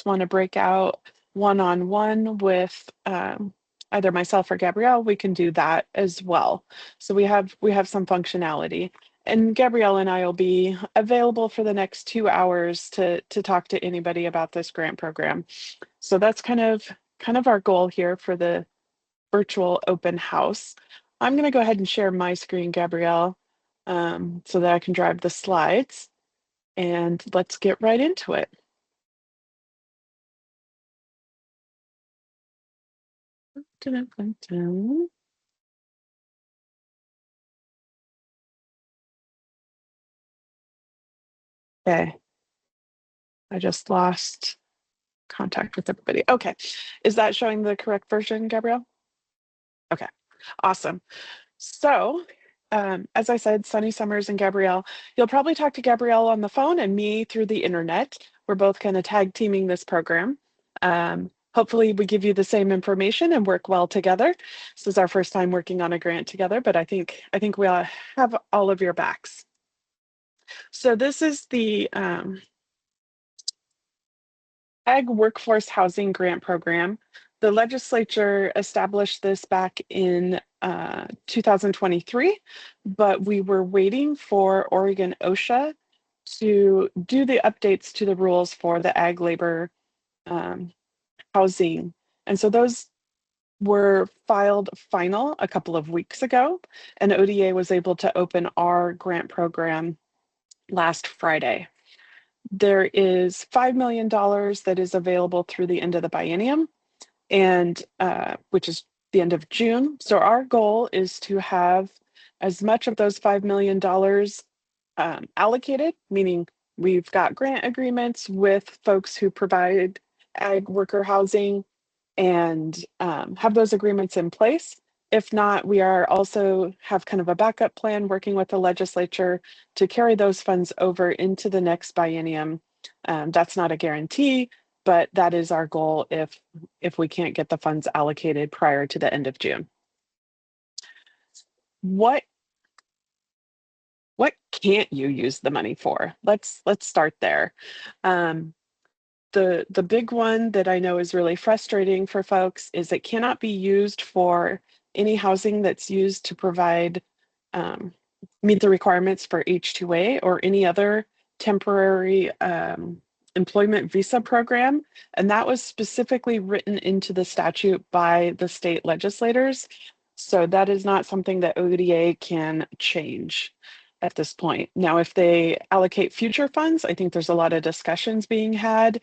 candidates want to break out one-on-one with either myself or Gabrielle, we can do that as well. So we have some functionality. And Gabrielle and I will be available for the next 2 hours to talk to anybody about this grant program. So that's kind of our goal here for the virtual open house. I'm going to go ahead and share my screen, Gabrielle, so that I can drive the slides. And let's get right into it. Okay, I just lost contact with everybody. Okay, is that showing the correct version, Gabrielle? Okay, awesome. So, as I said, Sunny Summers and Gabrielle, you'll probably talk to Gabrielle on the phone and me through the internet. We're both kind of tag teaming this program. Hopefully we give you the same information and work well together. This is our first time working on a grant together, but I think we all have all of your backs. So this is the Ag Workforce Housing Grant Program. The legislature established this back in 2023, but we were waiting for Oregon OSHA to do the updates to the rules for the ag labor housing. And so those were filed final a couple of weeks ago, and ODA was able to open our grant program last Friday. There is $5 million that is available through the end of the biennium, and which is the end of June. So our goal is to have as much of those $5 million allocated, meaning we've got grant agreements with folks who provide ag worker housing and have those agreements in place. If not, we are also have kind of a backup plan working with the legislature to carry those funds over into the next biennium. That's not a guarantee, but that is our goal if we can't get the funds allocated prior to the end of June. What can't you use the money for? Let's start there. The big one that I know is really frustrating for folks is it cannot be used for any housing that's used to provide meet the requirements for H-2A or any other temporary employment visa program. And that was specifically written into the statute by the state legislators. So that is not something that ODA can change at this point. Now, if they allocate future funds, I think there's a lot of discussions being had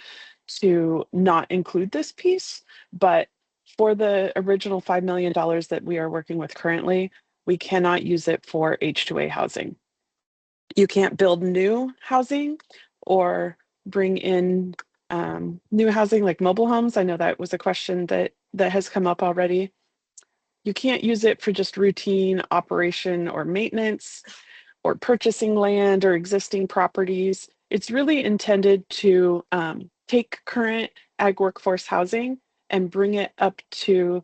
to not include this piece, but for the original $5 million that we are working with currently, we cannot use it for H-2A housing. You can't build new housing or bring in new housing like mobile homes. I know that was a question that has come up already. You can't use it for just routine operation or maintenance or purchasing land or existing properties. It's really intended to take current ag workforce housing and bring it up to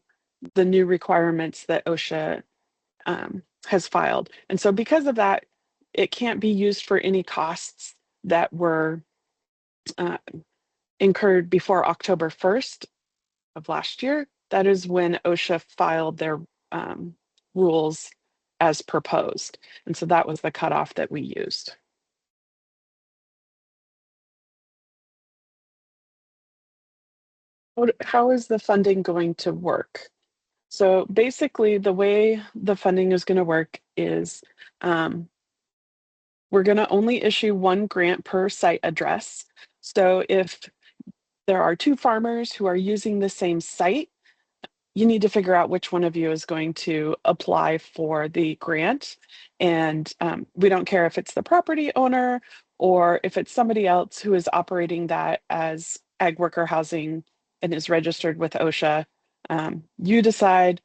the new requirements that OSHA has filed. And so because of that, it can't be used for any costs that were incurred before October 1st of last year. That is when OSHA filed their rules as proposed. And so that was the cutoff that we used. How is the funding going to work? So basically the way the funding is going to work is we're going to only issue one grant per site address. So if there are two farmers who are using the same site, you need to figure out which one of you is going to apply for the grant. And we don't care if it's the property owner or if it's somebody else who is operating that as ag worker housing and is registered with OSHA. You decide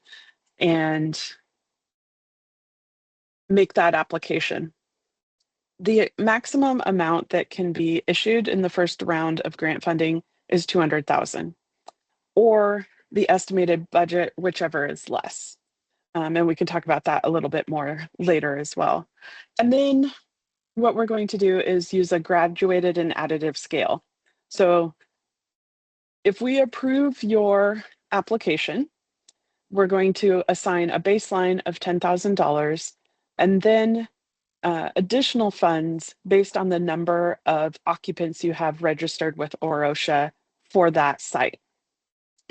and make that application. The maximum amount that can be issued in the first round of grant funding is $200,000, or the estimated budget, whichever is less. And we can talk about that a little bit more later as well. And then what we're going to do is use a graduated and additive scale. So If we approve your application, we're going to assign a baseline of $10,000 and then additional funds based on the number of occupants you have registered with OROSHA for that site.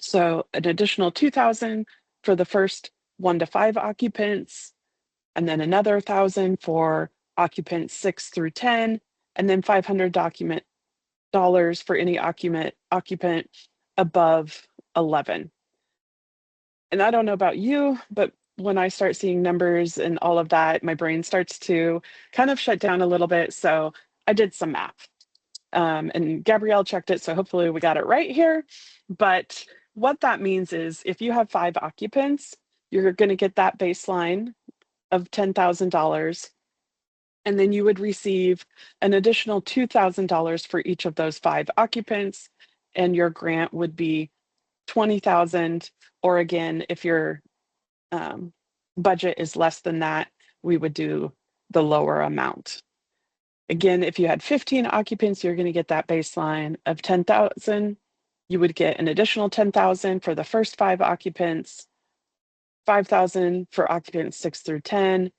So an additional 2,000 for the first 1 to 5 occupants, and then another 1,000 for occupants 6 through 10, and then $500 for any occupant above 11. And I don't know about you, but when I start seeing numbers and all of that, my brain starts to kind of shut down a little bit. So I did some math. And Gabrielle checked it, so hopefully we got it right here. But what that means is if you have 5 occupants, you're going to get that baseline of $10,000. And then you would receive an additional $2,000 for each of those 5 occupants. And your grant would be $20,000. Or again, if your budget is less than that, we would do the lower amount. Again, if you had 15 occupants, you're going to get that baseline of 10,000. You would get an additional 10,000 for the first 5 occupants, 5,000 for occupants 6 through 10,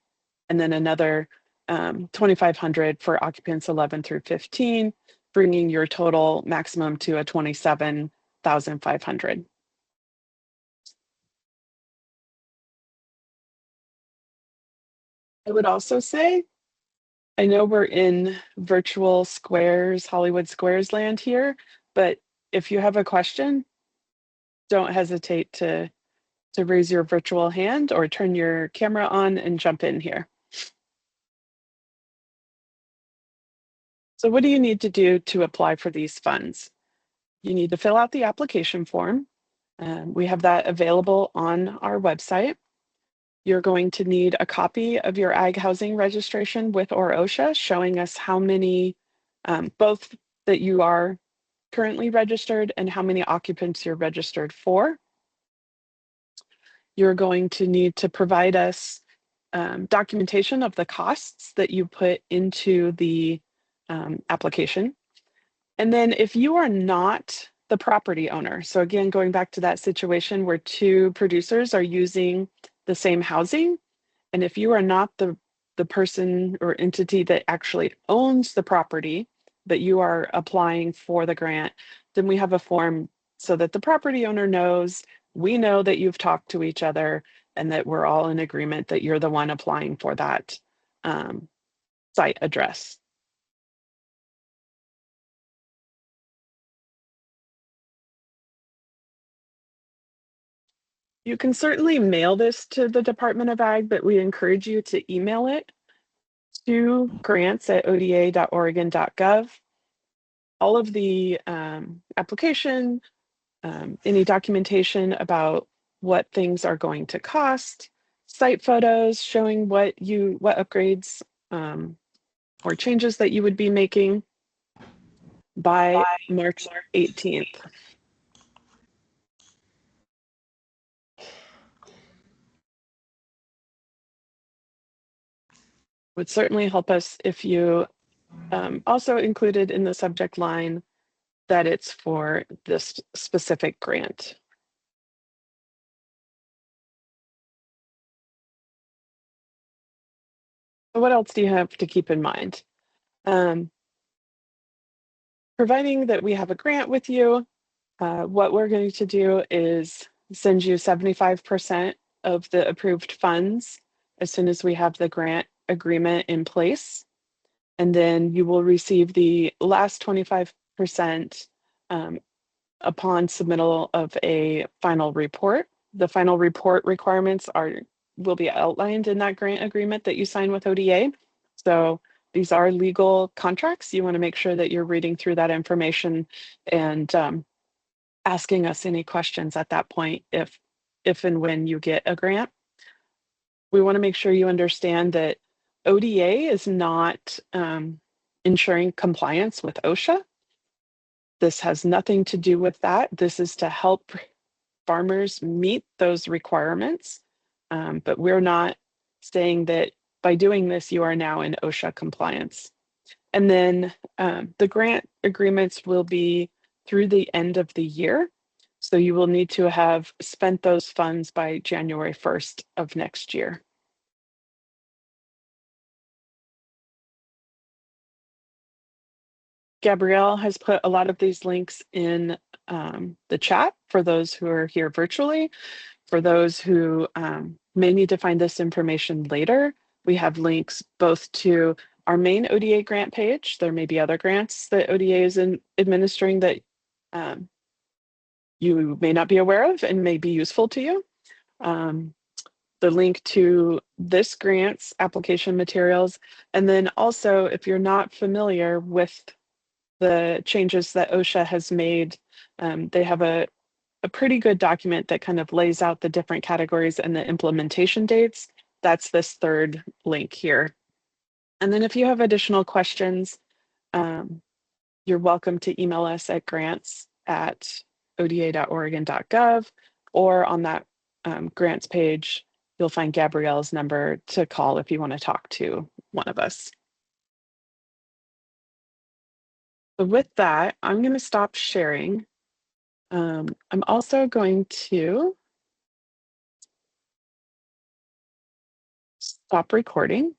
and then another 2,500 for occupants 11 through 15, bringing your total maximum to a 27,500. I would also say, I know we're in virtual squares, Hollywood Squares land here, but if you have a question, don't hesitate to raise your virtual hand or turn your camera on and jump in here. So what do you need to do to apply for these funds? You need to fill out the application form. We have that available on our website. You're going to need a copy of your ag housing registration with OROSHA showing us how many, both that you are currently registered and how many occupants you're registered for. You're going to need to provide us documentation of the costs that you put into the application. And then if you are not the property owner, so again, going back to that situation where 2 producers are using the same housing, and if you are not the person or entity that actually owns the property, but you are applying for the grant, then we have a form so that the property owner knows, we know that you've talked to each other and that we're all in agreement that you're the one applying for that site address. You can certainly mail this to the Department of Ag, but we encourage you to email it to grants@oda.oregon.gov. All of the application, any documentation about what things are going to cost, site photos showing what upgrades or changes that you would be making by March 18th. Would certainly help us if you also included in the subject line that it's for this specific grant. What else do you have to keep in mind? Providing that we have a grant with you, what we're going to do is send you 75% of the approved funds as soon as we have the grant agreement in place. And then you will receive the last 25% upon submittal of a final report. The final report requirements will be outlined in that grant agreement that you sign with ODA. So these are legal contracts. You want to make sure that you're reading through that information and asking us any questions at that point if and when you get a grant. We want to make sure you understand that ODA is not ensuring compliance with OSHA. This has nothing to do with that. This is to help farmers meet those requirements, but we're not saying that by doing this, you are now in OSHA compliance. And then the grant agreements will be through the end of the year. So you will need to have spent those funds by January 1st of next year. Gabrielle has put a lot of these links in the chat for those who are here virtually. For those who may need to find this information later, we have links both to our main ODA grant page. There may be other grants that ODA is administering that you may not be aware of and may be useful to you. The link to this grant's application materials. And then also, if you're not familiar with the changes that OSHA has made, they have a pretty good document that kind of lays out the different categories and the implementation dates. That's this third link here. And then if you have additional questions, you're welcome to email us at grants@oda.oregon.gov, or on that grants page, you'll find Gabrielle's number to call if you want to talk to one of us. So with that, I'm going to stop sharing. I'm also going to stop recording.